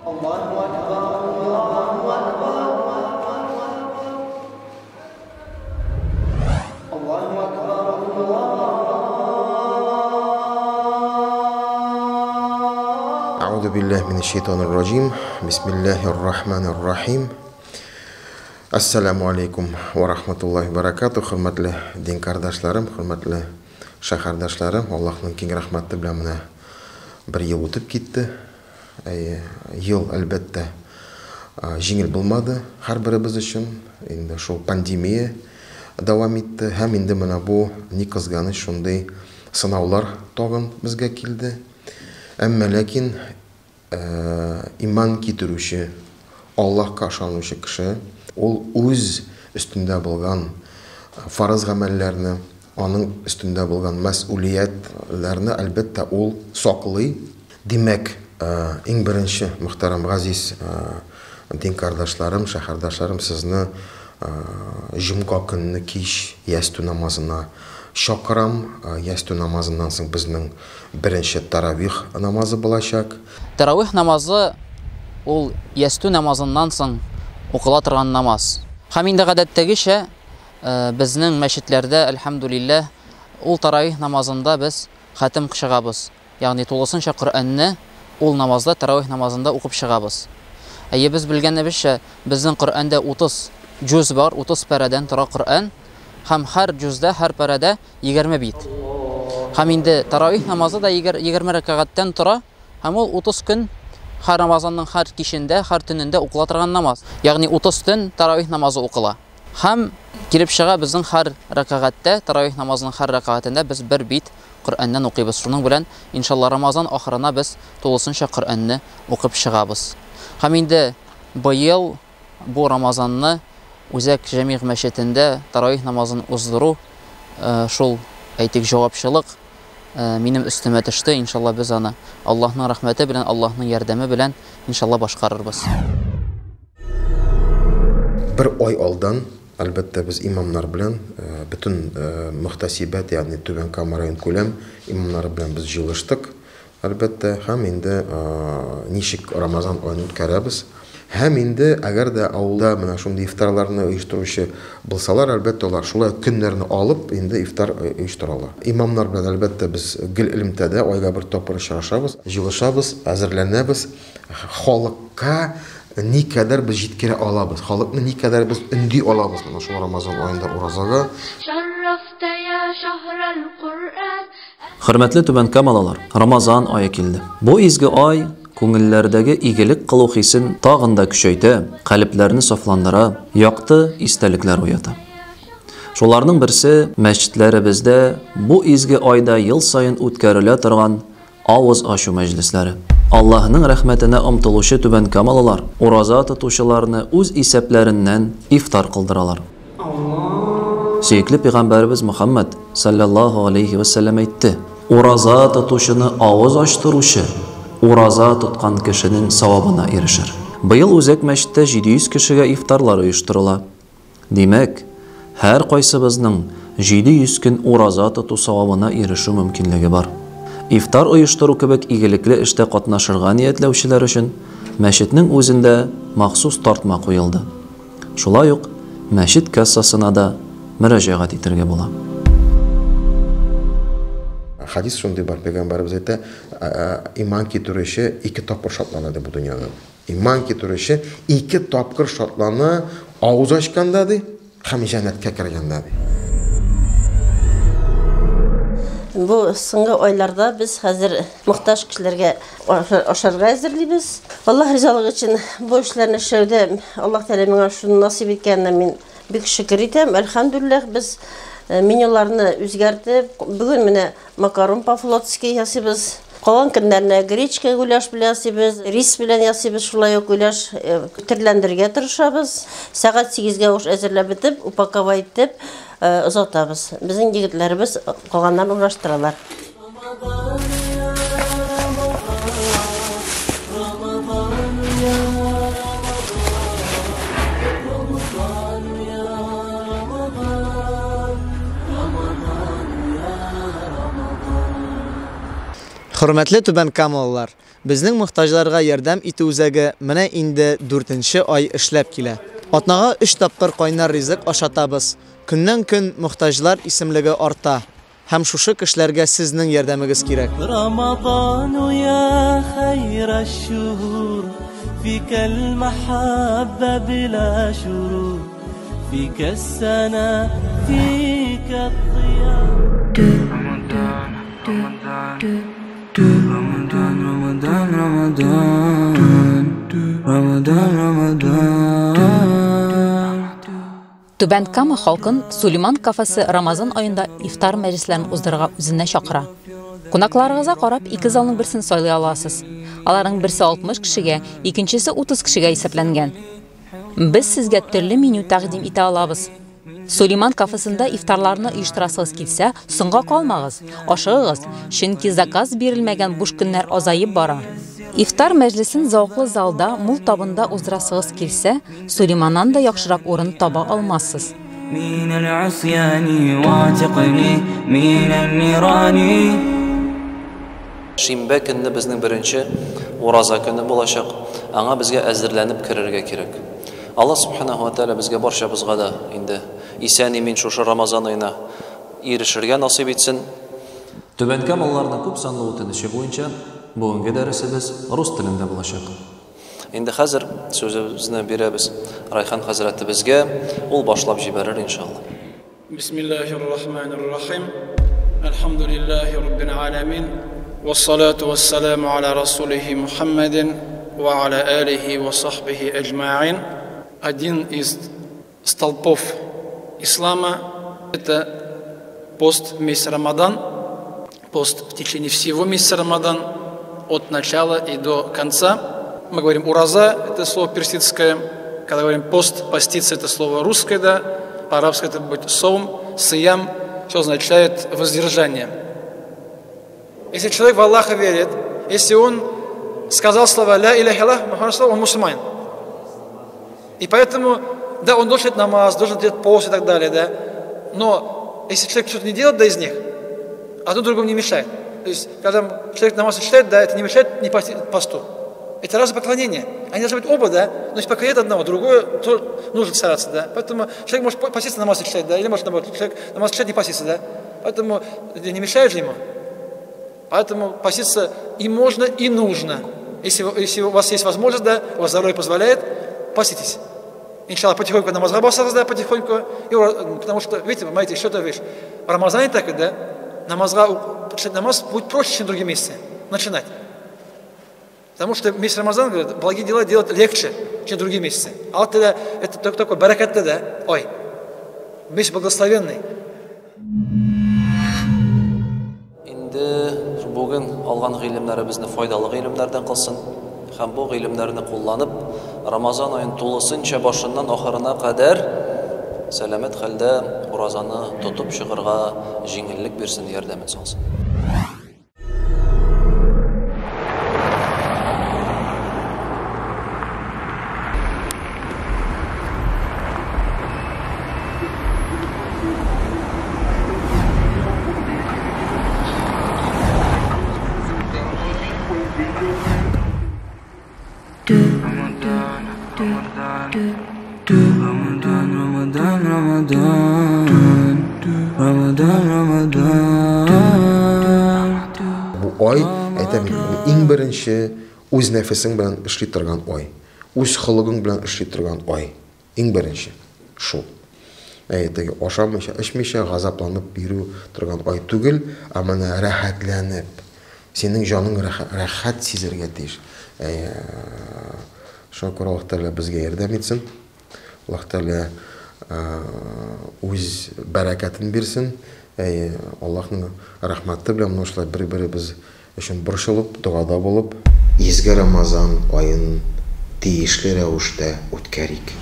Euzubillahimineşşeytanirracim. Bismillahirrahmanirrahim. Assalamu alaikum ve rahmetullahi ve berekatuh. Hürmetli din kardeşlerim, hürmetli şahardaşlarım. Allah'ın keng rahmeti bilen mine bir yıl ötüp gitti. Yıl elbette жеңіл bulmadı her birimiz için. Endi şu pandemiya devam etti. Hem endi mana bu ne kızgany şunday sınavlar tagın bizge keldi. Amma lakin iman kitiruvchi, Allohga ishonuvchi kishi ol o'z ustida bo'lgan farz amallarni, onun ustida bo'lgan mas'uliyatlarni albatta ol saqlay. Demak, eng birinchi muhtaram aziz din kardeşlerim, shahardoshlarım, sizni jumqa kunni kech yastu namozina chaqiraman. Yastu namozundan so'ng bizning birinchi taravih namozi bo'lacak. Taravih namazı ol yastu namazından so'ng o'qila turgan namoz. Ham endi odatdagicha bizning masjidlarda alhamdulillah ol taravih namazında biz xatim qilishamiz. Ya'ni to'liqsincha Qur'onni ol namazda taravih namazında o'qib chiqamiz. Biz bilganimizcha bizning Qur'onda 30 juz bor, 30 paradan tura Qur'on. Ham har juzda, har parada 20 bit. Ham endi taravih namazı da 20 rakatdan tura. Ham ol 30 kun har Ramazanның har kishinde, har tununda o'qila turgan namoz. Ya'ni 30 tun taravih namazı o'qila. Ham kelib chiqa bizning har rakatda, taravih namazının har rakatında biz bir bit Qur'ondan o'qiymiz. Shuning bilan inshaalloh Ramazan oxirina biz to'liqsincha Qur'onni o'qib chiqamiz. Ham endi bu yil bu Ramazanni Uzak Jami masjidinde taravih namazını uzduru şol aytik javobchilik benim üstüme düştü. İnşallah biz onu Allah'ın rahmeti bilen, Allah'ın yardımı bilen inşallah başkarırız. Bir oy oldin albatta biz imamlar bilen bütün muhtasibat, yani Tuban Kamarayn ko'lam imamlar bilen biz yig'ilishdik. Albatta ham endi nishik Ramazan oyini o'tkazamiz. Hem endi agarda avulda mana shunday iftorlarni uyushtiruvchi bo'lsalar, albatta ular shulay kunlarni olib endi iftor uyushtiradilar. Imomlar bilan albatta biz gil ilmtada oyga bir topar uchrashamiz, yig'ilishamiz, hazırlanamiz. Xalqqa ne kadar biz yetkira olamiz, xalqni ne kadar biz undiy olamiz mana shu Ramazon oyida o'razaga. Hürmetli Tuban Kamalalar, Ramazan oyi keldi. Bu izgi oy ko'ngillardagi igilik qilib hisin tag'inda kuchaydi, qalblarni soflandira, yoqti istaliklar uyata. Shularning birisi masjidlarimizda bu izgi oyda yil sayin o'tkazila turgan ovoz oshu majlislari. Allohning rahmatini umtiluvchi Tuban Kamalalar roza tutuvchilarni o'z hisoblaridan iftor qildiralar. Sevgili Peygamberimiz Muhammad sallallohu alayhi va sallam aytdi: "Roza tutuvchini ovoz ochtiruvchi Uraza tutgan kişinin savabına erişir." Bu yıl Uzak masjidda 700 kişiga iftarlar uyushtirila. Demek, her qaysibizning 700 kun uraza tutu savabına erişi mümkinligi bor. İftar uyushtiruv kebek igilikli ishda qatnashirga niyatlovchilar uchun masjidning o'zida maxsus tortma qo'yildi. Shulay yo'q, masjid kassasina da murojaat etirga bo'ladi. Hadis şunday var, Peygamberimiz aytdi, iman keltiruvchi iki topqir shotlanadi bu dunyoda. Iman keltiruvchi iki topqir shotlanni og'iz ochganda ham jannatga kirganda. Bu so'nggi oylarda biz hozir muhtoj kishilarga oshirga hazırlaymiz. Alloh rizoligi uchun bu ishlarni ishlaydi. Alloh taolo menga shuni nasib etganidan men bek shukr etaman. Alhamdulillah biz menülarını o'zgartib, bugun mine makaron po-flotskiy yasaymiz. Qolgan kunlarni grechka gulash bilan yasaymiz, ris bilan yasaymiz, shulay gulash turlantirga tirishamiz. Soat 8 ga o'sh hazırlab bitib, upakovay etib uzatamiz. Bizning yigitlarimiz qolganlarni uğraştıralar. Hürmetli Tuban Kamalalar, Безнең мохтаҗларга ярдәм итү үзәге менә инде 4нче ай эшләп килә. Атнага 3 тапкыр кайнар ризык ашатабыз. Көннән-көн мохтаҗлар исемлеге арта. Һәм шушы кешеләргә сезнең ярдәмегез кирәк. Рамадану я хайра шухур, фикал махабба била шурур, фика сана, фика ضياء. Түбән Кама халкын Сулейман кафесі Рамазан айында ифтар мәҗлесләрен уздырырга үзенә чакыра. Кунакларыгызга карап, 2 залның берсен сайлый аласыз. Аларның берсе 60 кешегә, икенчесе 30 кешегә исәпләнгән. Без сезгә төрле меню тәкъдим итә алабыз. Сулейман кафесында ифтарларны оештырасыгыз килсә, соңга калмагыз, ашыгыгыз, чөнки заказ бирелмәгән буш көннәр азаеп бара. Ифтар мәҗлесен зауклы залда, мул табында уздырасыгыз килсә, Сулейманнан да яхшырак урын таба алмассыз. Шимбә көнне безнең беренче ураза көне булачак. Аңа безгә әзерләнеп керергә кирәк. Алла субханаһу ва тааля безгә барчабызга да инде исән-имин шушы Рамазан айына ирешергә насыйп итсен. Түбән Камалларның күп санлы үтенече буенча бүгенге дәресебез рус телендә булачак. Инде хәзер сүзебезне бирәбез Райхан хәзрәтебезгә, ул башлап җибәрер иншалла. Бисмиллаһир-рахманир-рахим. Алхамдулиллаһи раббил аламин. Вассалату вассаламу аля расулихи Мухаммадин ва аля алихи ва сахбихи аджмаин. Один из столпов ислама – это пост в месяц Рамадан, пост в течение всего месяца Рамадан, от начала и до конца. Мы говорим ураза, это слово персидское, когда говорим пост, поститься, это слово русское, да, по-арабски это будет саум, сиям, все означает воздержание. Если человек в Аллаха верит, если он сказал слова «Ля иляха илlallah», он мусульманин. И поэтому, да, он должен делать намаз, должен делать пост и так далее, да. Но если человек что-то не делает, да, из них, одно другому не мешает. То есть, когда человек намаз читает, да, это не мешает не посту. Это разные поклонения. Они должны быть оба, да. Но если поклоняет одного, другое тоже нужно стараться, да. Поэтому человек может поститься, намаз читать, да, или может наоборот, человек намаз читать, не поститься, да. Поэтому не мешает же ему. Поэтому поститься и можно, и нужно. Если у вас есть возможность, да, у вас здоровье позволяет, поститесь. Иншаллах, потихоньку намазға басарыз, да, потихоньку. Потому что, видите, понимаете, что-то вещь. В Рамазане так, да, читать намаз будет проще, чем в другие месяцы. Начинать. Потому что месяц Рамазан, говорят, благие дела делать легче, чем в другие месяцы. А вот тогда, это такой баракатта, да, ой, месяц благословенный. Инде бүген алган гыйлемнәребезне файдалы гыйлемнәрдән кылсын. Һәм бу гыйлемнәрне кулланып, Рамазан аен тулысынча башыннан ахырына кадәр сәламәт хәлдә уразаны тотып чыгарга җиңеллек бирсен, ярдәмен салсын. Bu ay, әйтәм, иң беренче үз нәфесең белән эшли торган ай. Үз хылыгың белән эшли торган ай. Иң беренче шул. Әйтәге ашамыйча, эчмичә газапланып бирү торган ай түгел, ә менә рәхәтләнеп, синең җаның рәхәт сизергә тиеш. Шөкер Аллаһ Тәгалә безгә ярдәм итсен. Аллаһ Тәгалә үз бәрәкәтен бирсен. Аллаһның рәхмәте белән шулай бер-беребез өчен борчылып, дуада булып, изге Рамазан аен тиешле рәвештә үткәрик.